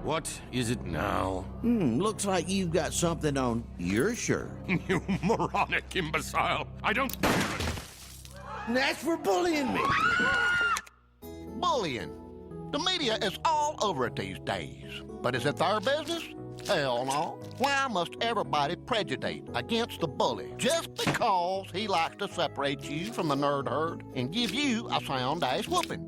What is it now? Looks like you've got something on your shirt. You moronic imbecile! I don't... That's for bullying me! Bullying. The media is all over it these days. But is it their business? Hell no. Why must everybody pregidate against the bully just because he likes to separate you from the nerd herd and give you a sound-ass whooping?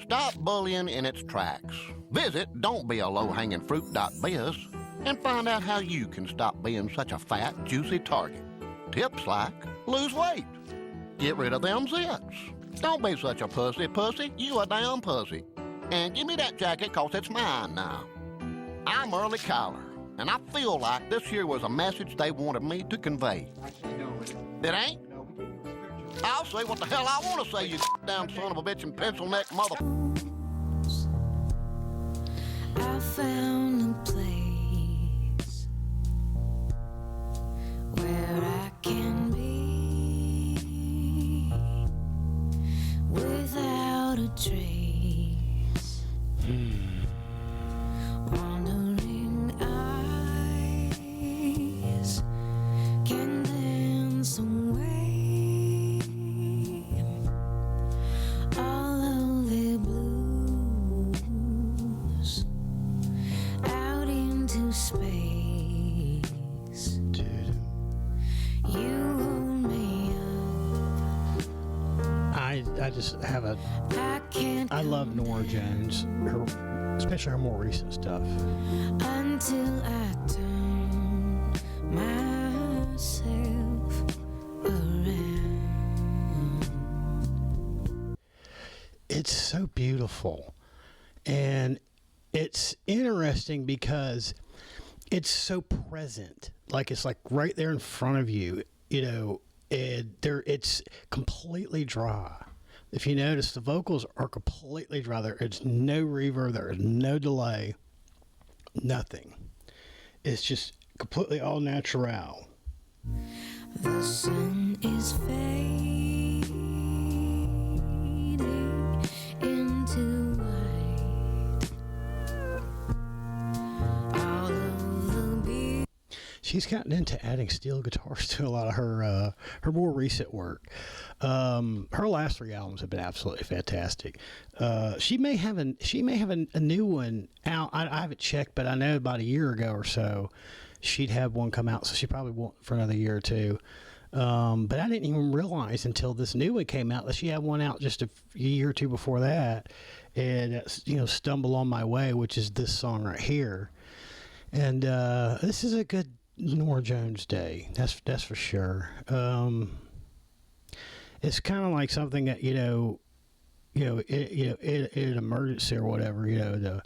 Stop bullying in its tracks. Visit don'tbealowhangingfruit.biz and find out how you can stop being such a fat, juicy target. Tips like lose weight, get rid of them zits. Don't be such a pussy. You a damn pussy. And give me that jacket, 'cause it's mine now. I'm Early Kyler, and I feel like this here was a message they wanted me to convey. It ain't? I'll say what the hell I want to say, you damn son of a bitch and pencil neck mother... I found a place where I can be without a trace. Wandering eyes can dance away all of the blues out into space. Dude. You hold me up. I just have a... I can't I love Norah Jones, especially her more recent stuff. until I turn myself around. It's so beautiful. And it's interesting because it's so present. Like, it's like right there in front of you, you know, and it's completely dry. If you notice, the vocals are completely dry. There is no reverb, there is no delay, nothing. It's just completely all natural. The sun is fading into white. All of the beauty. She's gotten into adding steel guitars to a lot of her more recent work. Her last 3 albums have been absolutely fantastic. She may have a new one out. I haven't checked, but I know about a year ago or so she'd have one come out, so she probably won't for another year or two. But I didn't even realize until this new one came out that she had one out just a year or two before that, and Stumble on My Way, which is this song right here. And this is a good Norah Jones day. That's for sure. It's kind of like something that in an emergency or whatever, to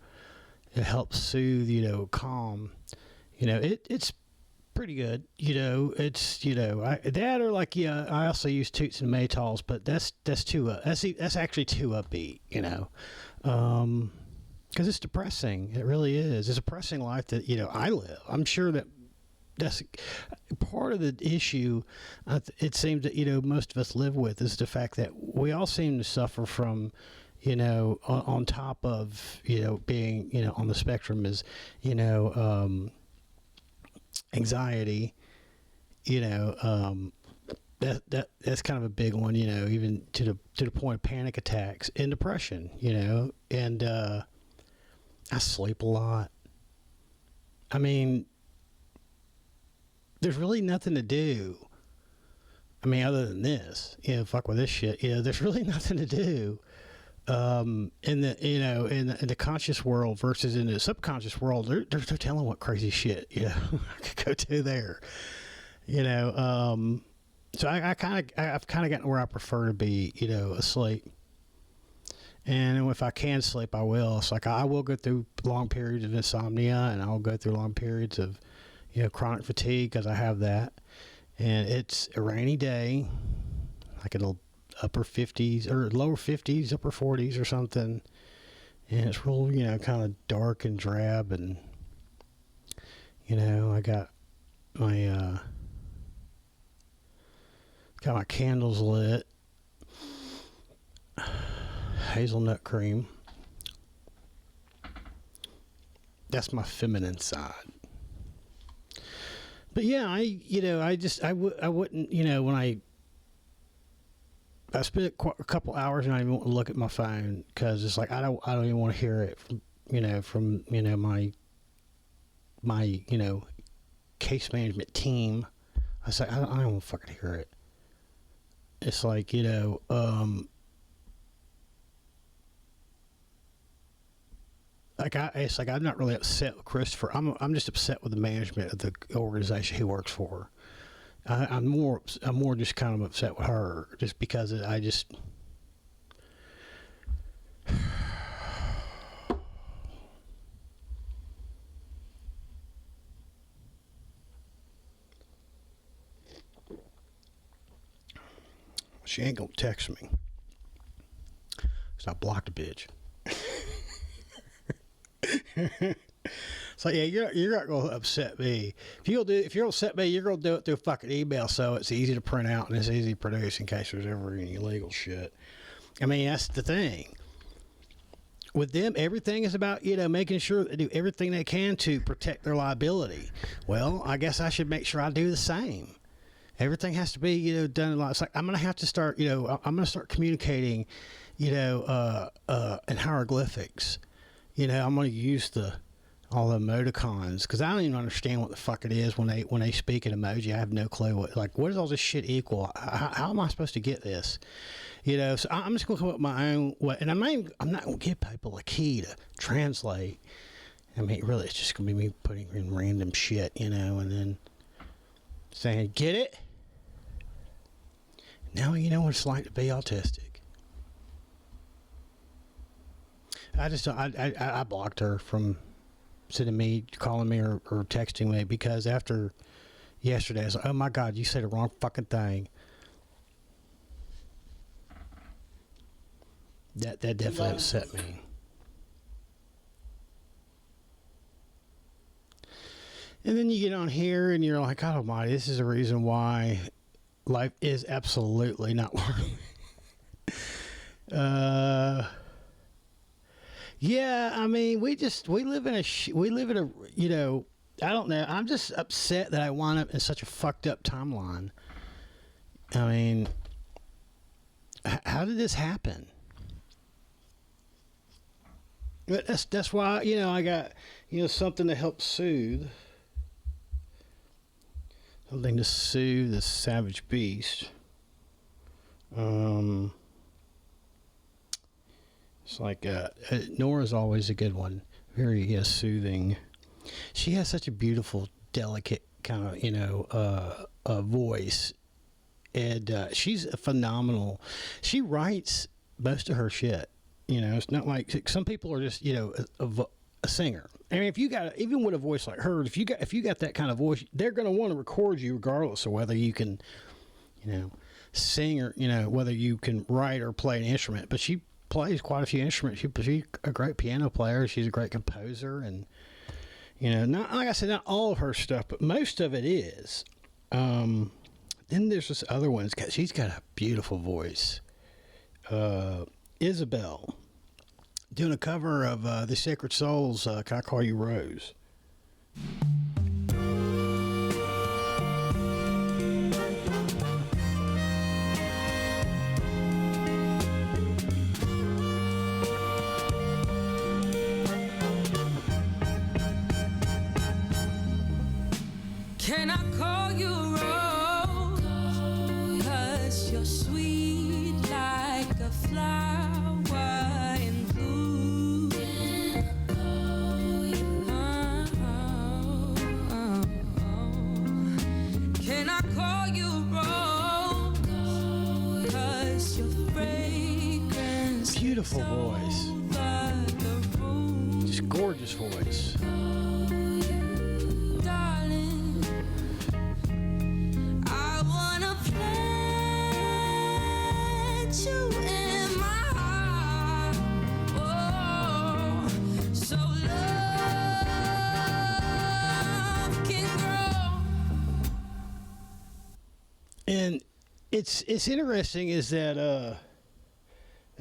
help soothe, calm. It's pretty good. It's that, or like I also use Toots and Maytals, but that's actually too upbeat. Because it's depressing. It really is. It's a depressing life that I live. I'm sure that's part of the issue. It seems that most of us live with is the fact that we all seem to suffer from on top of being on the spectrum is anxiety. That's kind of a big one. Even to the point of panic attacks and depression. And I sleep a lot. I mean, there's really nothing to do. I mean, other than this, fuck with this shit. There's really nothing to do in the conscious world versus in the subconscious world. They're telling what crazy shit I could go to there. So I've kind of gotten where I prefer to be, asleep. And if I can sleep, I will. It's like I will go through long periods of insomnia, and I'll go through long periods of chronic fatigue, because I have that. And it's a rainy day, like in the upper 50s or lower 50s, upper 40s or something. And it's real, kind of dark and drab. And, I got my candles lit. Hazelnut cream. That's my feminine side. But yeah, I wouldn't, when I spent a couple hours and I didn't even want to look at my phone because it's like I don't even want to hear it from my case management team. I was like, I don't want to fucking hear it. It's like, it's like I'm not really upset with Christopher. I'm just upset with the management of the organization he works for. I'm more just kind of upset with her just because I just. She ain't gonna text me. So I blocked the bitch. It's like, yeah, you're not gonna upset me. If you're gonna upset me, you're gonna do it through a fucking email, so it's easy to print out and it's easy to produce in case there's ever any illegal shit. I mean, that's the thing. With them, everything is about, making sure they do everything they can to protect their liability. Well, I guess I should make sure I do the same. Everything has to be, done a lot. It's like I'm gonna have to start, I'm gonna start communicating, in hieroglyphics. I'm gonna use all the emoticons because I don't even understand what the fuck it is when they speak in emoji. I have no clue what does all this shit equal? How am I supposed to get this? So I'm just gonna come up with my own way, and I'm not gonna give people a key to translate. I mean, really, it's just gonna be me putting in random shit, and then saying, "Get it? Now you know what it's like to be autistic." I blocked her from sending me, calling me, or texting me because after yesterday, I was like, oh my God, you said the wrong fucking thing. That definitely upset me. And then you get on here and you're like, God almighty, this is a reason why life is absolutely not worth it. Yeah, I mean, we live in a, I don't know. I'm just upset that I wound up in such a fucked up timeline. I mean, how did this happen? But that's why, I got, something to help soothe. Something to soothe this savage beast. It's like Nora's always a good one. Very soothing. She has such a beautiful, delicate kind of voice, and she's a phenomenal. She writes most of her shit. It's not like some people are just a singer. I mean, if you got even with a voice like hers, if you got that kind of voice, they're going to want to record you regardless of whether you can, sing or whether you can write or play an instrument. But she plays quite a few instruments. She's a great piano player. She's a great composer, and not like I said, not all of her stuff, but most of it is. Then there's this other one. She's got a beautiful voice. Isabel, doing a cover of the Sacred Souls. Can I Call You Rose? Can I call you Rose? 'Cause you're sweet like a flower in bloom. Can I call you Rose? 'Cause your fragrance. Beautiful voice. Just gorgeous voice. And it's interesting is that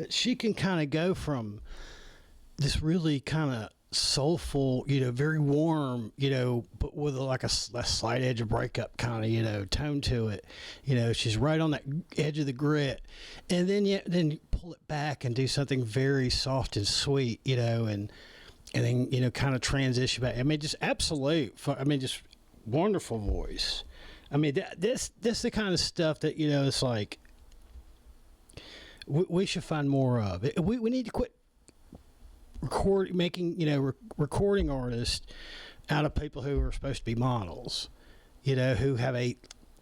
she can kind of go from this really kind of soulful, very warm, but with like a slight edge of breakup kind of, tone to it. She's right on that edge of the grit. And then you pull it back and do something very soft and sweet, and then, kind of transition back. I mean, just just wonderful voice. I mean, this the kind of stuff that, it's like we should find more of. We need to quit recording artists out of people who are supposed to be models, who have a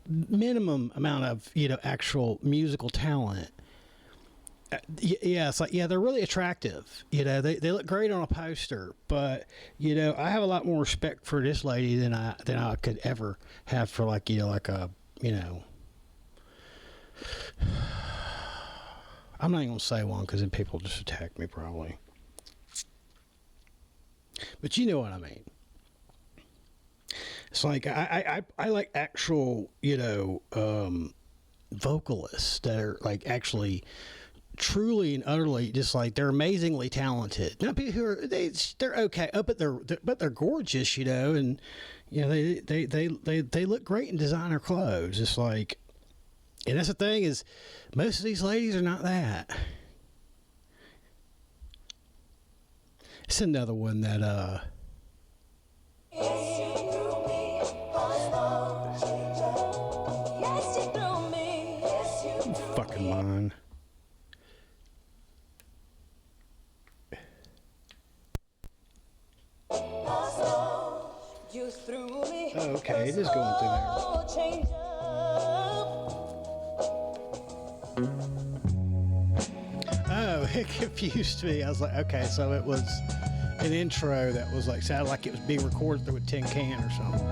minimum amount of, actual musical talent. It's like, they're really attractive. They look great on a poster, but, I have a lot more respect for this lady than I could ever have for like a. I'm not even gonna say one because then people just attack me probably. But you know what I mean. It's like I like actual, vocalists that are like actually truly and utterly just like they're amazingly talented. Not people who are they're okay, but they're gorgeous, and they look great in designer clothes. It's like, and that's the thing is most of these ladies are not that. It's another one that fucking mine. Oh, okay, it is going through there. Oh, it confused me. I was like, okay, so it was an intro that was like sounded like it was being recorded through a tin can or something.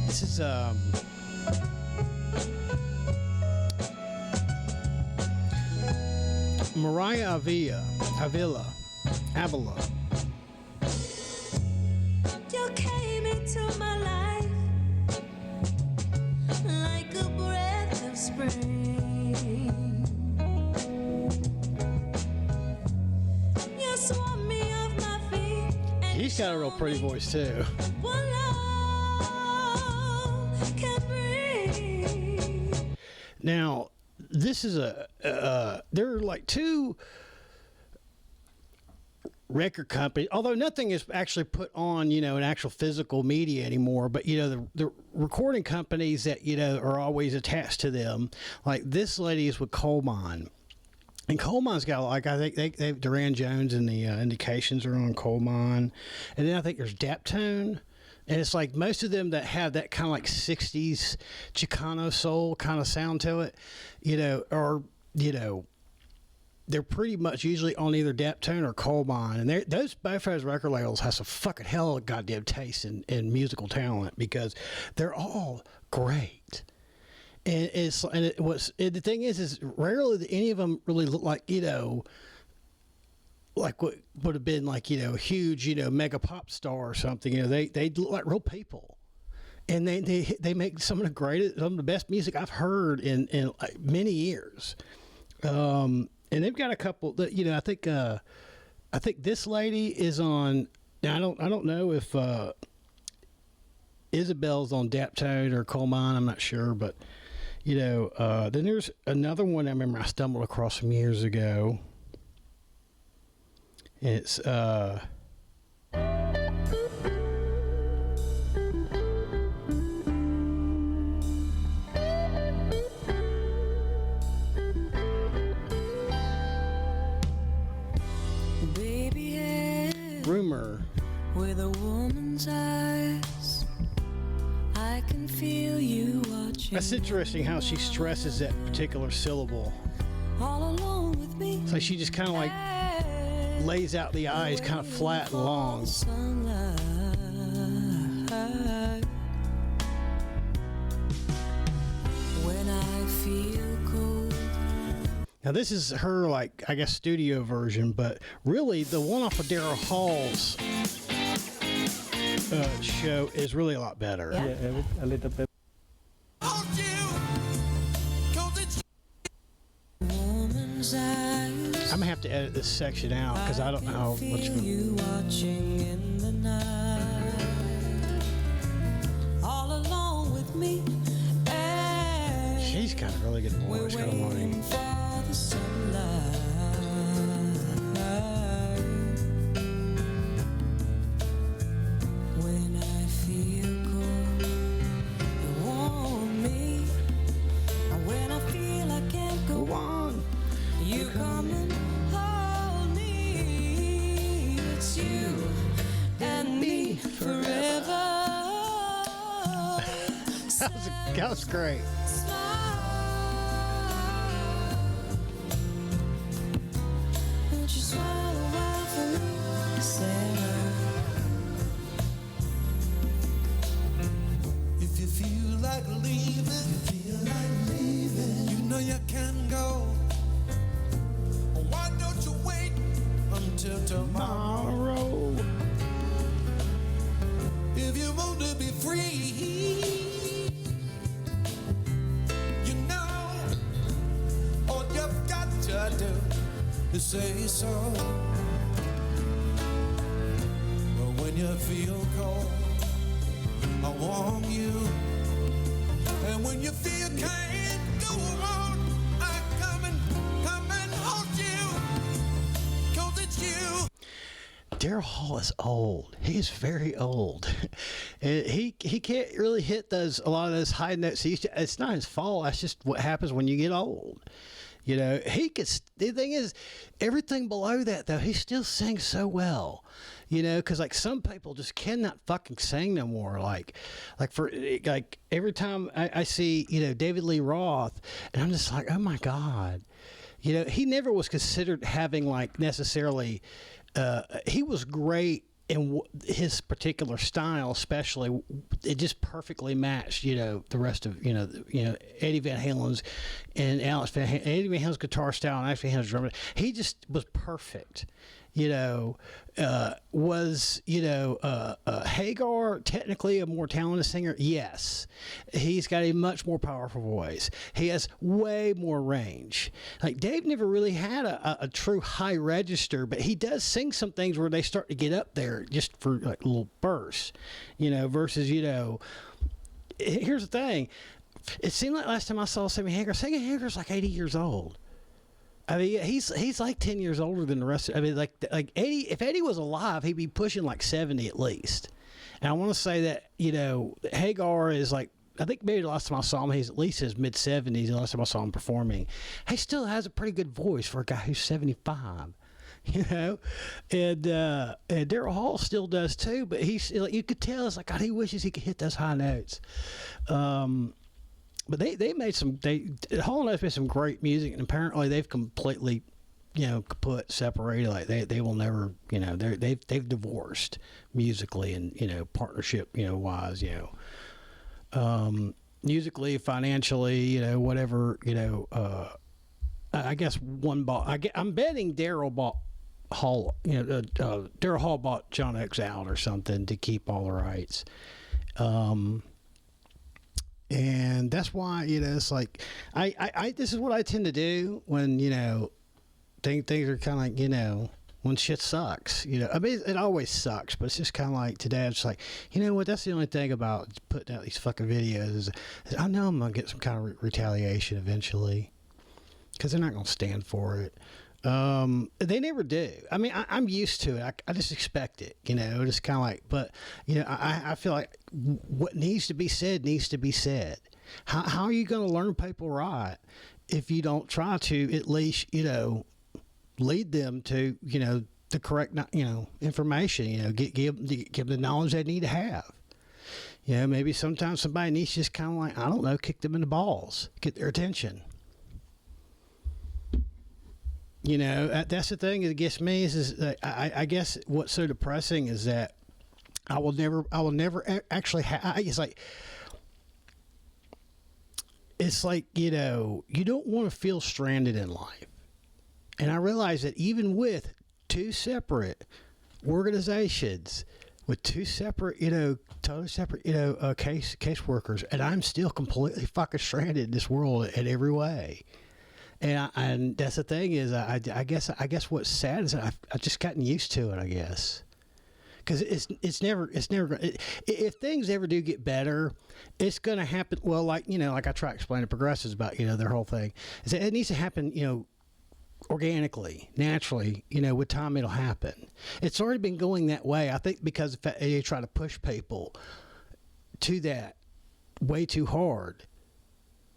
This is Mariah Avila. You came into my life like a breath of spring. You swung me off my feet. He's got a real pretty voice too. What love can bring. Now, this is there are like two record companies, although nothing is actually put on, an actual physical media anymore, but, the recording companies that, are always attached to them. Like this lady is with Colemine. And Coleman's got, like, I think they Norah Jones and the Indications are on Colemine. And then I think there's Daptone. And it's like most of them that have that kind of like 60s Chicano soul kind of sound to it, are, they're pretty much usually on either Daptone or Colemine. And both those record labels have some fucking hell of goddamn taste in musical talent because they're all great. And the thing is rarely any of them really look like, like what would have been like, a huge, mega pop star or something. They look like real people. And they make some of the best music I've heard in like many years. And they've got a couple that, I think this lady is on, now I don't know if Isabel's on Daptone or Colemine, I'm not sure, but then there's another one I remember I stumbled across some years ago. It's Rumor. With a woman's eyes, I can feel you watching. That's interesting how she stresses that particular syllable. All alone with me. It's like she just kind of like lays out the eyes kind of flat and long. Sunlight. When I feel cold. Now this is her, like, I guess studio version, but really the one off of Daryl Hall's show is really a lot better. Yeah, a little bit. I gonna have to edit this section out because I don't know how much. You watching in the night, all alone with me. She's got a really good voice. Good morning. For the sunlight. When I feel cold, you warm me. And when I feel I can't go on, you come and hold me. It's you and me forever. That was great. Won't you swallow a while for me, Sarah? If you feel like leaving, you know you can go. Why don't you wait until tomorrow? If you want to be free, you know all you've got to do is say so. But when you feel cold, I warm you. And when you feel can't go on, I come and hold you. 'Cause it's you. Daryl Hall is old. He is very old. And he can't really hit a lot of those high notes. It's not his fault. That's just what happens when you get old. You know, the thing is, everything below that, though, he still sings so well. You know, because, like, some people just cannot fucking sing no more. Like every time I see, you know, David Lee Roth, and I'm just like, oh, my God. You know, he never was considered having, like, necessarily, he was great in his particular style, especially. It just perfectly matched, you know, the rest of, Eddie Van Halen's and Eddie Van Halen's guitar style and Alex Van Halen's drumming. He just was perfect. Hagar technically a more talented singer? Yes. He's got a much more powerful voice. He has way more range. Like, Dave never really had a true high register, but he does sing some things where they start to get up there just for, like, little bursts, versus, here's the thing. It seemed like last time I saw Sammy Hagar, Sammy Hagar's like 80 years old. I mean, he's like 10 years older than the rest. I mean, like Eddie. If Eddie was alive, he'd be pushing like 70 at least. And I want to say that Hagar is like, I think maybe the last time I saw him, he's at least his mid 70s. The last time I saw him performing, he still has a pretty good voice for a guy who's 75. And Daryl Hall still does too. But he's, like, you could tell, it's like, God, he wishes he could hit those high notes. But they made Hall and Oates made some great music, and apparently they've completely, separated. Like they will never, they've divorced musically and, partnership, wise, musically, financially, whatever, I guess one bought. I'm betting Daryl bought Hall, Daryl Hall bought John Oates out or something to keep all the rights. And that's why, it's like, I this is what I tend to do when, things are kind of like, when shit sucks, I mean, it always sucks, but it's just kind of like today, I'm just like, you know what, that's the only thing about putting out these fucking videos is I know I'm going to get some kind of retaliation eventually because they're not going to stand for it. They never do. I mean, I'm used to it. I just expect it, just kind of like, but, I feel like what needs to be said needs to be said. How are you going to learn people right if you don't try to at least, lead them to, the correct, information, give them the knowledge they need to have. Maybe sometimes somebody needs to just kind of like, I don't know, kick them in the balls, get their attention. That's the thing that gets me is I guess what's so depressing is that I will never actually it's like, you don't want to feel stranded in life. And I realize that even with two separate organizations, with two separate, totally separate, caseworkers, and I'm still completely fucking stranded in this world in every way. And that's the thing is, I guess what's sad is that I've just gotten used to it, I guess. Because it's never if things ever do get better, it's going to happen. Well, like I try to explain to progressives about their whole thing is that it needs to happen organically, naturally. With time it'll happen. It's already been going that way, I think, because they try to push people to that way too hard.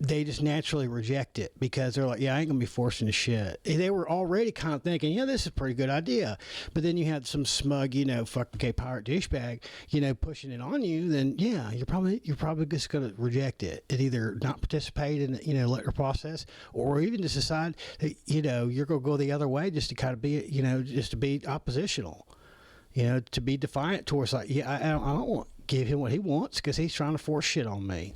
They just naturally reject it because they're like, yeah, I ain't gonna be forcing the shit. They were already kind of thinking, this is a pretty good idea. But then you had some smug, fucking gay pirate douchebag, pushing it on you. Then yeah, you're probably just gonna reject it and either not participate in let your process, or even just decide that you're gonna go the other way just to kind of be just to be oppositional, to be defiant towards like, yeah, I don't want to give him what he wants because he's trying to force shit on me.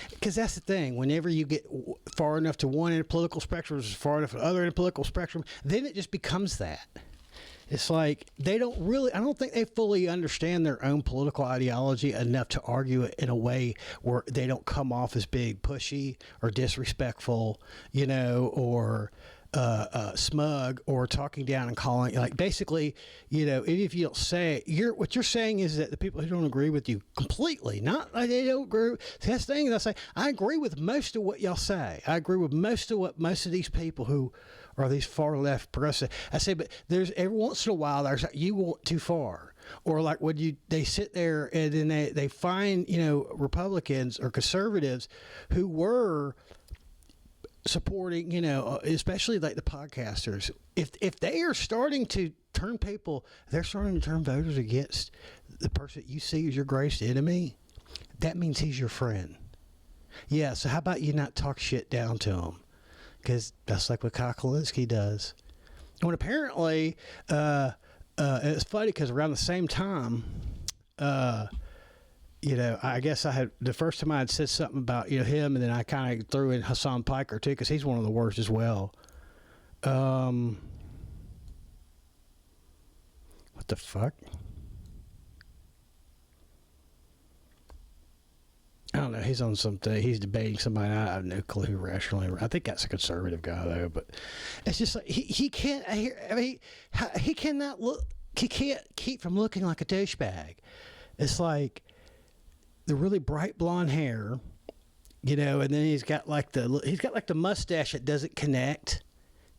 Because that's the thing. Whenever you get far enough to one end of the political spectrum, or far enough to the other end of the political spectrum, then it just becomes that. It's like I don't think they fully understand their own political ideology enough to argue it in a way where they don't come off as being pushy or disrespectful, or smug or talking down and calling, like, basically, even if you don't say it, what you're saying is that the people who don't agree with you completely, not like they don't agree. That's the thing. I say, I agree with most of what y'all say. I agree with most of what most of these people who are these far left progressive. I say, but there's every once in a while there's like, you went too far. Or like when they sit there and then they find, Republicans or conservatives who were supporting, especially like the podcasters. If they are starting to turn they're starting to turn voters against the person that you see as your greatest enemy, that means he's your friend. Yeah, so how about you not talk shit down to him? Because that's like what Kyle Kulinski does. When apparently, it's funny because around the same time, I guess I had the first time I had said something about him, and then I kind of threw in Hassan Piker too because he's one of the worst as well. What the fuck? I don't know. He's on something. He's debating somebody. I have no clue who rationally. I think that's a conservative guy though. But it's just like he can't. I mean, he cannot look. He can't keep from looking like a douchebag. It's like the really bright blonde hair, and then he's got like the mustache that doesn't connect,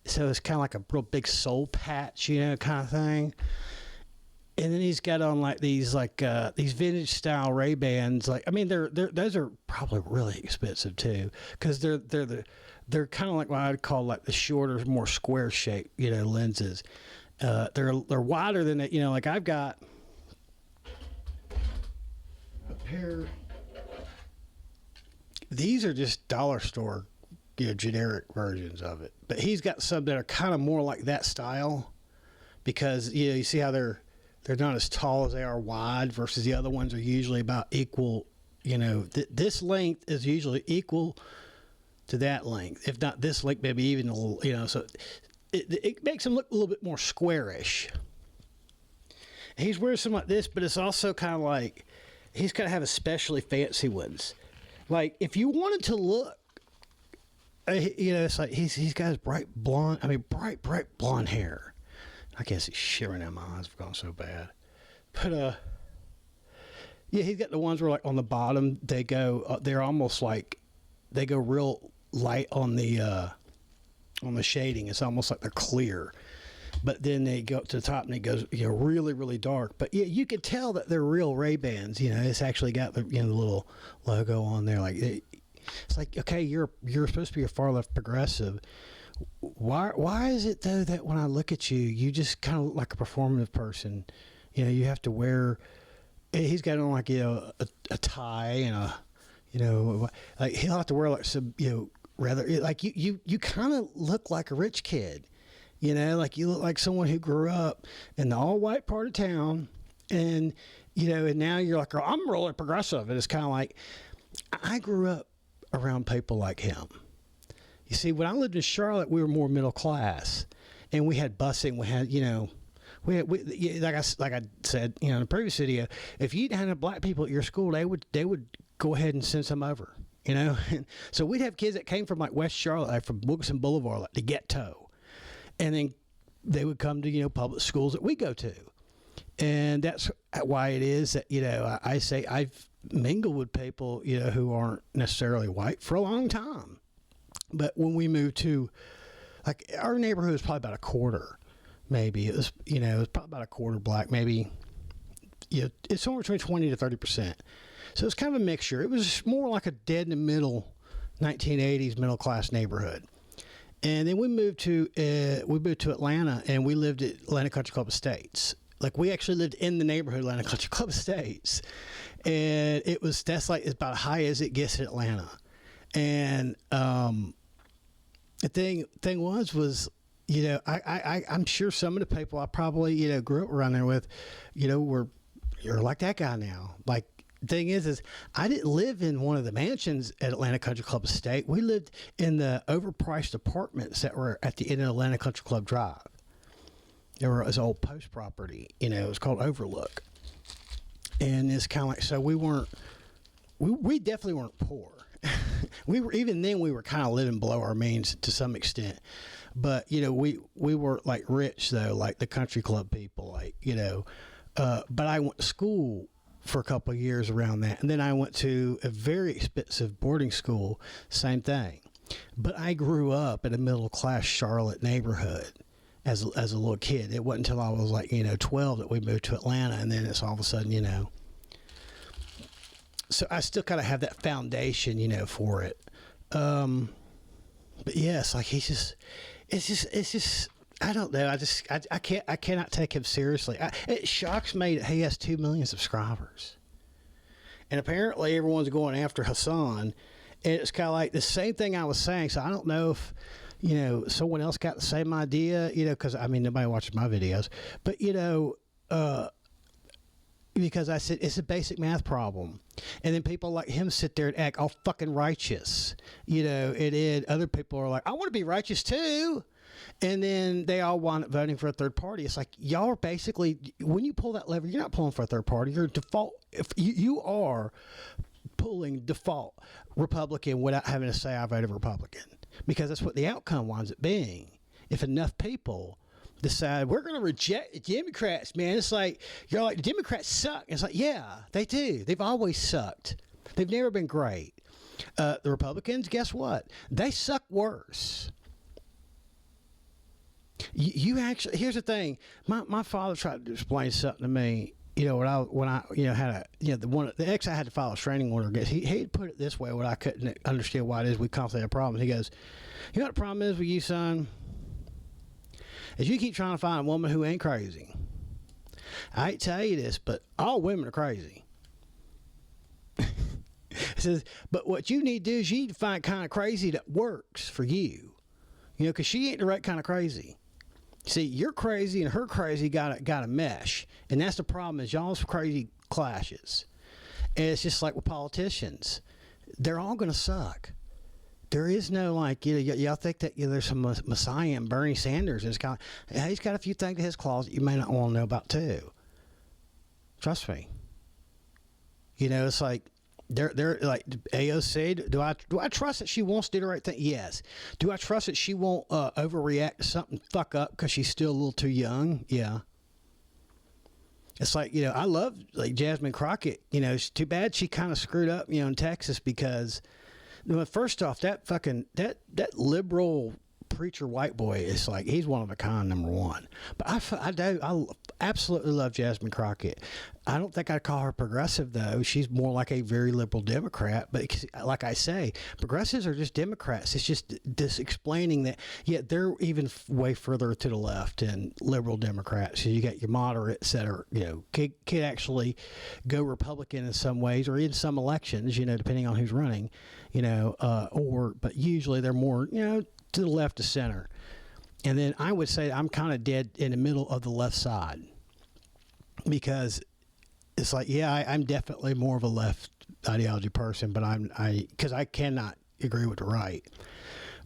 so it's kind of like a real big soul patch, kind of thing. And then he's got on like these vintage style Ray-Bans. Like, I mean, those are probably really expensive too, because they're kind of like what I'd call like the shorter, more square shaped, lenses. They're wider than it, like I've got a pair. These are just dollar store, generic versions of it. But he's got some that are kind of more like that style, because you see how they're not as tall as they are wide, versus the other ones are usually about equal. This length is usually equal to that length, if not this length, maybe even a little. So it makes him look a little bit more squarish. He's wearing something like this, but it's also kind of like he's got to have especially fancy ones. Like if you wanted to look, it's like he's got his bright blonde hair. I guess he's shivering out my eyes for going so bad. But, yeah, he's got the ones where, like, on the bottom, they're almost like, they go real light on the shading. It's almost like they're clear. But then they go up to the top and it goes, really, really dark. But, yeah, you could tell that they're real Ray-Bans. It's actually got the, the little logo on there. Like, it's like, okay, you're supposed to be a far left progressive. Why is it though that when I look at you, you just kind of look like a performative person? You have to wear. He's got on like a tie and like he'll have to wear like some rather like you kind of look like a rich kid, like you look like someone who grew up in the all white part of town, and and now you're like, oh, I'm really progressive, and it's kind of like I grew up around people like him. You see, when I lived in Charlotte, we were more middle class, and we had busing. We had, like I said, in the previous video, if you didn't have black people at your school, they would go ahead and send some over. you know. So we'd have kids that came from like West Charlotte, like from Wilkinson Boulevard, like the ghetto, and then they would come to, you know, public schools that we go to. And that's why it is that, you know, I say I've mingled with people, you know, who aren't necessarily white for a long time. But when we moved to, like, our neighborhood was probably about a quarter, maybe. It was, you know, it was probably about a quarter black, maybe. You know, it's somewhere between 20 to 30%. So it's kind of a mixture. It was more like a dead in the middle 1980s middle class neighborhood. And then we moved to Atlanta, and we lived at Atlanta Country Club Estates. Like, we actually lived in the neighborhood Atlanta Country Club Estates. And that's like, it's about as high as it gets in Atlanta. And the thing was, you know, I'm sure some of the people I probably, you know, grew up around there with, you know, you're like that guy now. Like, the thing is I didn't live in one of the mansions at Atlanta Country Club Estate. We lived in the overpriced apartments that were at the end of Atlanta Country Club Drive. There was an old post property, you know, it was called Overlook. And it's kind of like, so we definitely weren't poor. Even then we were kind of living below our means to some extent. But, you know, we were like rich though, like the country club people, like, you know, but I went to school for a couple of years around that. And then I went to a very expensive boarding school, same thing. But I grew up in a middle class Charlotte neighborhood as a little kid. It wasn't until I was like, you know, 12 that we moved to Atlanta, and then it's all of a sudden, you know. So I still kind of have that foundation, you know, for it. But yes, like it's just, I don't know. I cannot take him seriously. It shocks me that he has 2 million subscribers. And apparently everyone's going after Hassan. And it's kind of like the same thing I was saying. So I don't know if, you know, someone else got the same idea, you know, because, I mean, nobody watches my videos. But, you know, because I said it's a basic math problem. And then people like him sit there and act all fucking righteous. You know, and then other people are like, I want to be righteous too. And then they all wind up voting for a third party. It's like, y'all are basically, when you pull that lever, you're not pulling for a third party. You're default. If you are pulling default Republican without having to say I voted Republican. Because that's what the outcome winds up being. If enough people decide we're going to reject the Democrats, man, it's like, you're like, the Democrats suck. It's like, yeah, they do. They've always sucked. They've never been great. The Republicans, guess what? They suck worse. You actually, here's the thing. My father tried to explain something to me. You know, when I you know, had a, you know, the ex I had to file a restraining order against. He'd put it this way when I couldn't understand why it is we constantly have problems. He goes, you know what the problem is with you, son? Is you keep trying to find a woman who ain't crazy. I hate to tell you this, but all women are crazy. He says, but what you need to do is you need to find kind of crazy that works for you. You know, because she ain't the right kind of crazy. See, you're crazy and her crazy got a mesh. And that's the problem, is y'all's crazy clashes. And it's just like with politicians. They're all going to suck. There is no, like, you know, y'all think that, you know, there's some messiah in Bernie Sanders. And it's kind of, he's got a few things in his closet you may not want to know about too. Trust me. You know, it's like, they're like AOC. Do I trust that she wants to do the right thing? Yes. Do I trust that she won't overreact to something, fuck up because she's still a little too young? Yeah. It's like, you know, I love like Jasmine Crockett. You know, it's too bad she kind of screwed up, you know, in Texas, because, well, first off, that liberal preacher white boy is like, he's one of a kind, number one. But I absolutely love Jasmine Crockett. I don't think I'd call her progressive, though. She's more like a very liberal Democrat. But like I say, progressives are just Democrats. It's just this explaining that, yeah, they're even way further to the left than liberal Democrats. So you got your moderates that are, you know, could actually go Republican in some ways, or in some elections, you know, depending on who's running, you know, but usually they're more, you know, to the left to center. And then I would say I'm kind of dead in the middle of the left side, because it's like, yeah, I'm definitely more of a left ideology person, but because I cannot agree with the right,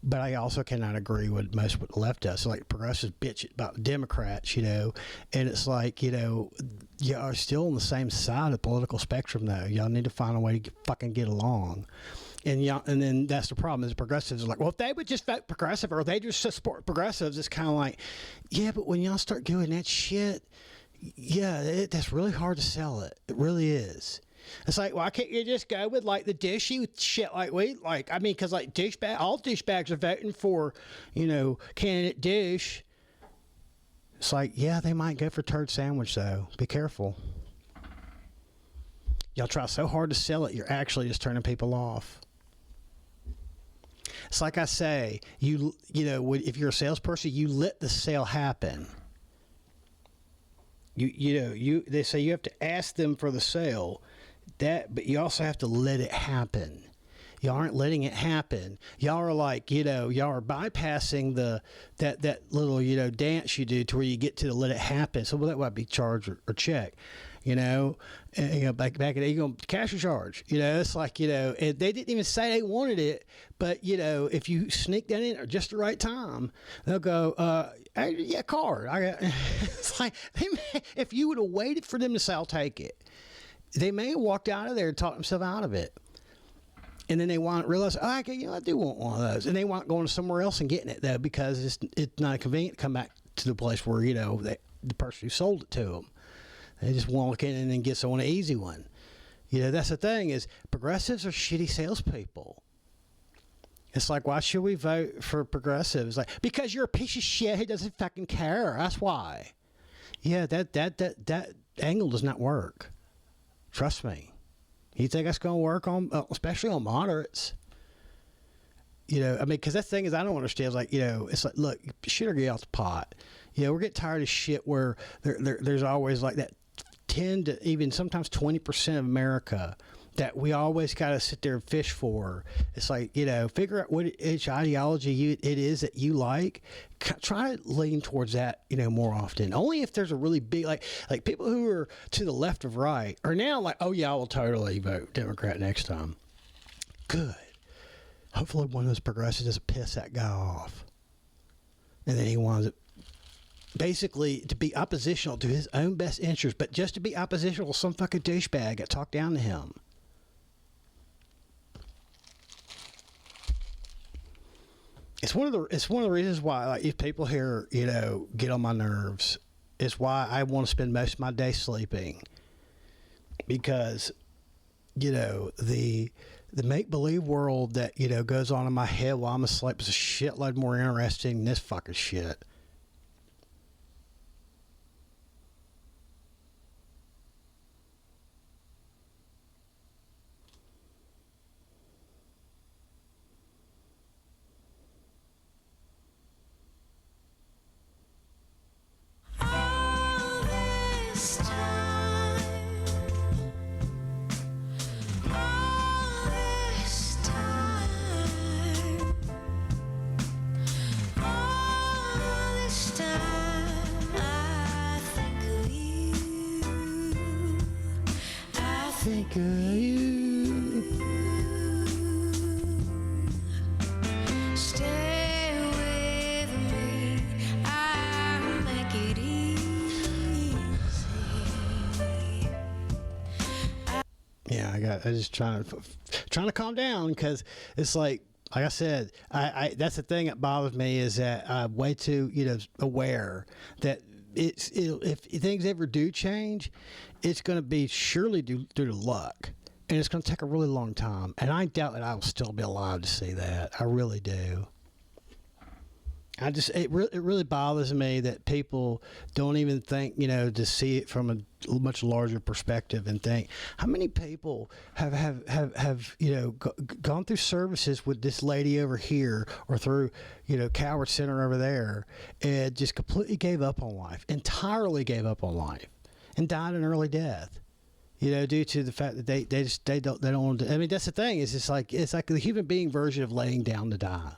but I also cannot agree with most what the left does. So like progressives bitch about the Democrats, you know, and it's like, you know, you are still on the same side of the political spectrum, though. Y'all need to find a way to fucking get along. And and then that's the problem is progressives are like, well, if they would just vote progressive or they just support progressives, it's kind of like, yeah, but when y'all start doing that shit, yeah, that's really hard to sell it. It really is. It's like, why can't you just go with like the douchey shit like we like? I mean, because like all douchebags are voting for, candidate douche. It's like, yeah, they might go for turd sandwich though. Be careful. Y'all try so hard to sell it, you're actually just turning people off. It's like I say, if you're a salesperson, you let the sale happen. They say you have to ask them for the sale, but you also have to let it happen. Y'all aren't letting it happen. Y'all are like, y'all are bypassing that little, dance you do to where you get to let it happen. So that might be charge or check, back in you go cash or charge, it's like, and they didn't even say they wanted it, but if you sneak that in at just the right time, they'll go, yeah, card. It's like if you would have waited for them to say, I'll take it, they may have walked out of there and talked themselves out of it. And then they realize, I do want one of those. And they want going somewhere else and getting it, though, because it's not convenient to come back to the place where, the person who sold it to them. They just walk in and then get someone an easy one. That's the thing is progressives are shitty salespeople. It's like, why should we vote for progressives? Like, because you're a piece of shit who doesn't fucking care. That's why. Yeah, that angle does not work. Trust me. You think that's going to work especially on moderates? Because that thing is, I don't understand. It's like, it's like, look, shit or get off the pot. We're getting tired of shit where there's always like that 10 to even sometimes 20% of America that we always got to sit there and fish for. It's like, figure out which ideology it is that you like. Try to lean towards that, more often. Only if there's a really big, like people who are to the left of right are now like, oh yeah, I will totally vote Democrat next time. Good. Hopefully one of those progressives doesn't piss that guy off. And then he wants basically to be oppositional to his own best interest, but just to be oppositional to some fucking douchebag that talked down to him. It's one of the reasons why, like, if people here, get on my nerves, it's why I want to spend most of my day sleeping, because, the make believe world that goes on in my head while I'm asleep is a shitload more interesting than this fucking shit. Think of you. Stay with me, I'll make it easy. Yeah, I just trying to calm down, because it's like I said, I that's the thing that bothers me, is that I'm way too aware that if things ever do change, it's going to be surely due to luck, and it's going to take a really long time, and I doubt that I will still be alive to see that. I really do. It really bothers me that people don't even think, to see it from a much larger perspective, and think, how many people have gone through services with this lady over here, or through, Coward Center over there, and just completely gave up on life, entirely gave up on life, and died an early death. Due to the fact that they don't want to. I mean, that's the thing, is it's like the human being version of laying down to die.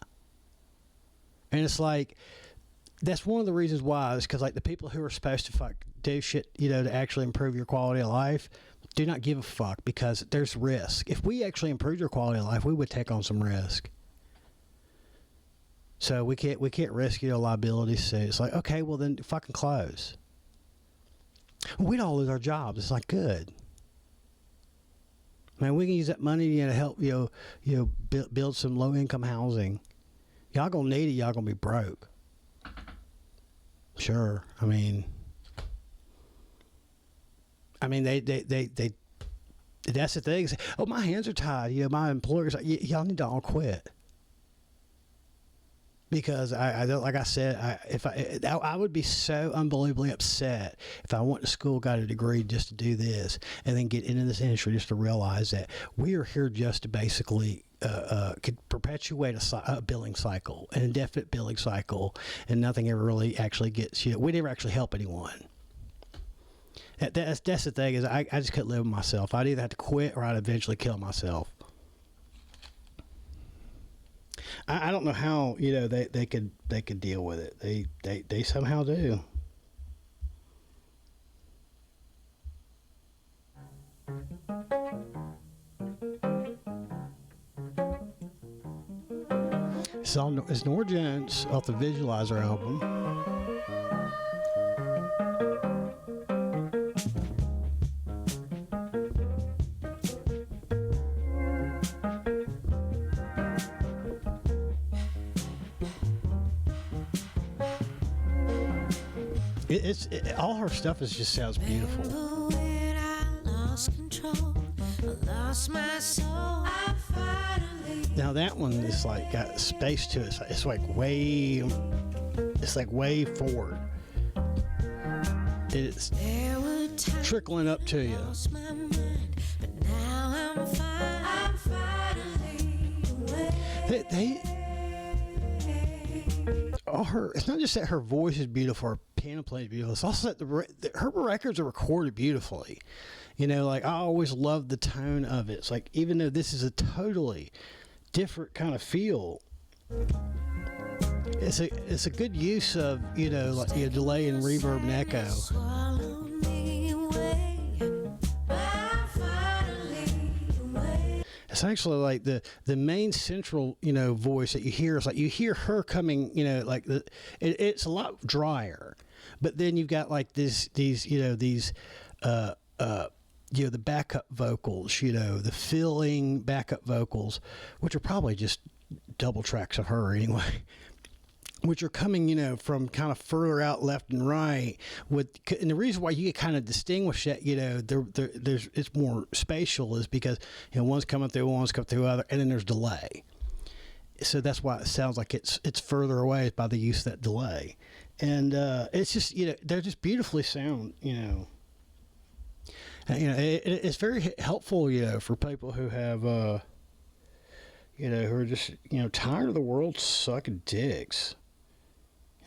And it's like, that's one of the reasons why, is because, like, the people who are supposed to do shit, to actually improve your quality of life, do not give a fuck, because there's risk. If we actually improved your quality of life, we would take on some risk. So we can't risk, liability suit. It's like, okay, well then fucking close. We'd all lose our jobs. It's like, good. Man, we can use that money, to help build some low income housing. Y'all gonna need it. Y'all gonna be broke. Sure. I mean, they. That's the thing. Oh, my hands are tied. My employer's like, y'all need to all quit. Because I like I said, I would be so unbelievably upset if I went to school, got a degree just to do this, and then get into this industry just to realize that we are here just to basically could perpetuate a billing cycle, an indefinite billing cycle, and nothing ever really actually gets. We never actually help anyone. That's the thing is I just couldn't live with myself. I'd either have to quit or I'd eventually kill myself. I don't know how they could deal with it. They somehow do. It's Norah Jones off the Visualizer album. All her stuff just sounds beautiful. When I lost control, I lost my soul. I finally. Now that one is like got space to it. It's like way forward. It's trickling up to you. Lost my mind, but now I'm fine. I'm finally away. It's not just that her voice is beautiful, her piano plays beautiful. It's also that her records are recorded beautifully. Like I always loved the tone of it. It's like even though this is a totally different kind of feel, it's a good use of delay and reverb and echo. Swallow me away. I'm finally away. It's actually like the main central voice that you hear is like you hear her coming like it's a lot drier, but then you've got like these the backup vocals, the filling backup vocals, which are probably just double tracks of her anyway, which are coming, from kind of further out left and right. And the reason why you kind of distinguish that, there's it's more spatial is because, one's coming through, one's coming through other, and then there's delay. So that's why it sounds like it's further away by the use of that delay. And it's just, they're just beautifully sound, And, it's very helpful, for people who have, who are just, tired of the world sucking dicks.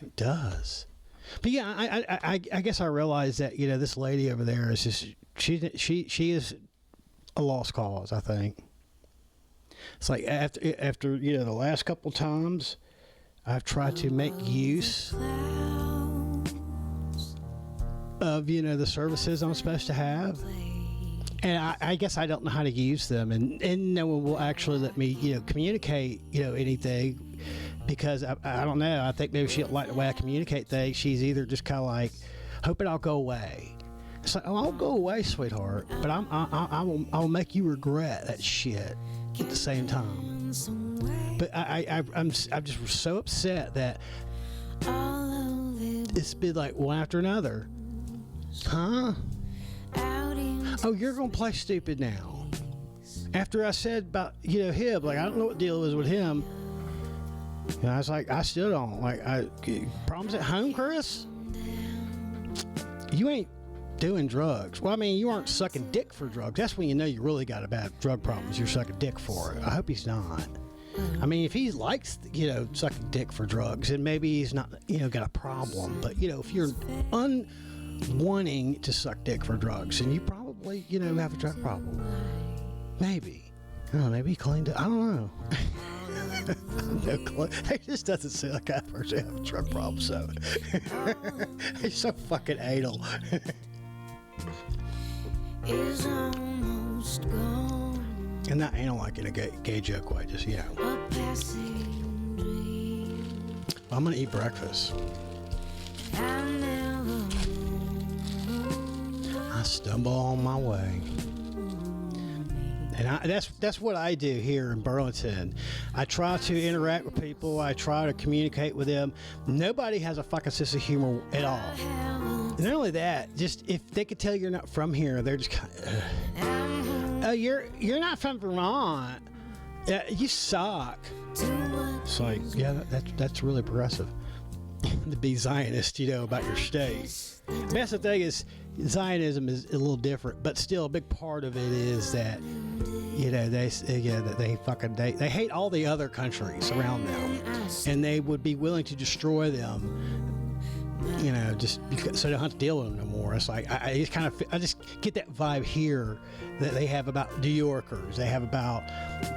It does. But yeah, I guess I realized that, this lady over there is just, she is a lost cause, I think. It's like after the last couple times I've tried to make use of, the services I'm supposed to have. And I guess I don't know how to use them, and no one will actually let me, communicate, anything, because I don't know. I think maybe she don't like the way I communicate things. She's either just kind of like hoping I'll go away. It's like, I'll go away, sweetheart, but I'll make you regret that shit at the same time. But I'm just so upset that it's been like one after another. Huh? Oh, you're gonna play stupid now. After I said about him, like I don't know what the deal is with him. I was like, I still don't. Like, problems at home, Chris? You ain't doing drugs. Well, I mean, you aren't sucking dick for drugs. That's when you know you really got a bad drug problems. You're sucking dick for it. I hope he's not. I mean, if he likes, sucking dick for drugs, then maybe he's not, got a problem. But, if you're unwanting to suck dick for drugs, then you probably, have a drug problem. Maybe. I don't know, maybe he cleaned it. I don't know. No clue. It just doesn't seem like I personally have a drug problem, so. He's so fucking anal. Is almost gone. And not anal like in a gay joke way, just, A passing dream. I'm gonna eat breakfast. I never I stumble on my way. And that's what I do here in Burlington. I try to interact with people. I try to communicate with them. Nobody has a fucking sense of humor at all. And not only that, just if they could tell you're not from here, they're just kind of, oh, you're not from Vermont. You suck. It's like, yeah, that's really progressive. To be Zionist, about your state. That's the thing is, Zionism is a little different, but still a big part of it is that, they hate all the other countries around them, and they would be willing to destroy them. Just because, so they don't have to deal with them no more. It's like I just get that vibe here that they have about New Yorkers. They have about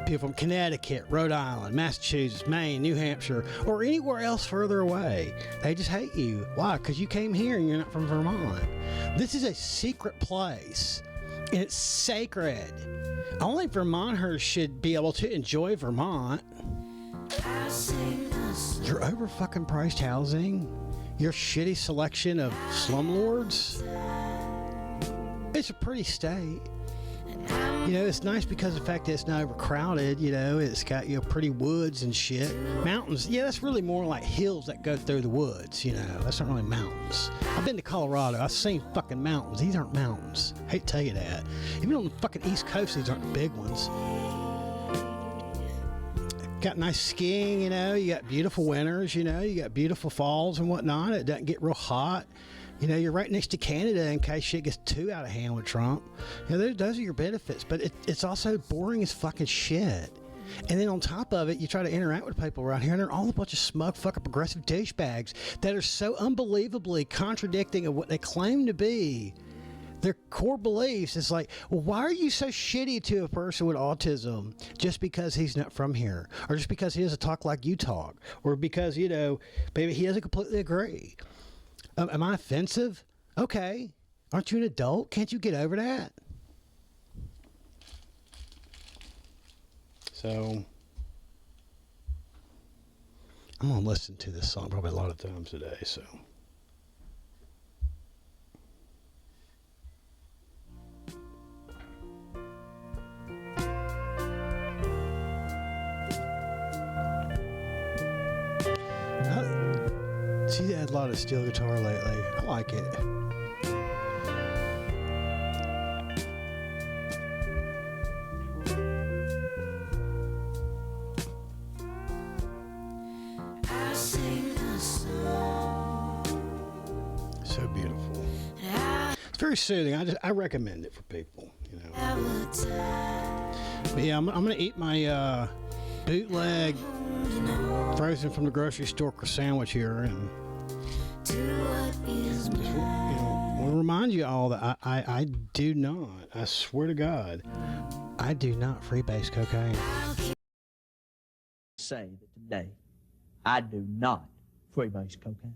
people from Connecticut, Rhode Island, Massachusetts, Maine, New Hampshire, or anywhere else further away. They just hate you. Why? Because you came here and you're not from Vermont. This is a secret place, and it's sacred. Only Vermonters should be able to enjoy Vermont. Your over fucking priced housing. Your shitty selection of slumlords. It's a pretty state. It's nice because of the fact that it's not overcrowded. It's got pretty woods and shit. Mountains. Yeah, that's really more like hills that go through the woods. That's not really mountains. I've been to Colorado. I've seen fucking mountains. These aren't mountains. I hate to tell you that. Even on the fucking East Coast, these aren't the big ones. Got nice skiing, you got beautiful winters, you got beautiful falls and whatnot. It doesn't get real hot. You're right next to Canada in case shit gets too out of hand with Trump. Those are your benefits, but it's also boring as fucking shit. And then on top of it, you try to interact with people around here, and they're all a bunch of smug, fucking progressive douchebags that are so unbelievably contradicting of what they claim to be. Their core beliefs is like, well, why are you so shitty to a person with autism just because he's not from here, or just because he doesn't talk like you talk, or because maybe he doesn't completely agree? Am I offensive? Okay, aren't you an adult? Can't you get over that? So I'm gonna listen to this song probably a lot of times today. So. She's had a lot of steel guitar lately. I like it. So beautiful. It's very soothing. I recommend it for people. But yeah, I'm gonna eat my bootleg frozen from the grocery store sandwich here, and just, want to remind you all that I do not, I swear to God, I do not freebase cocaine. Say that today I do not freebase cocaine.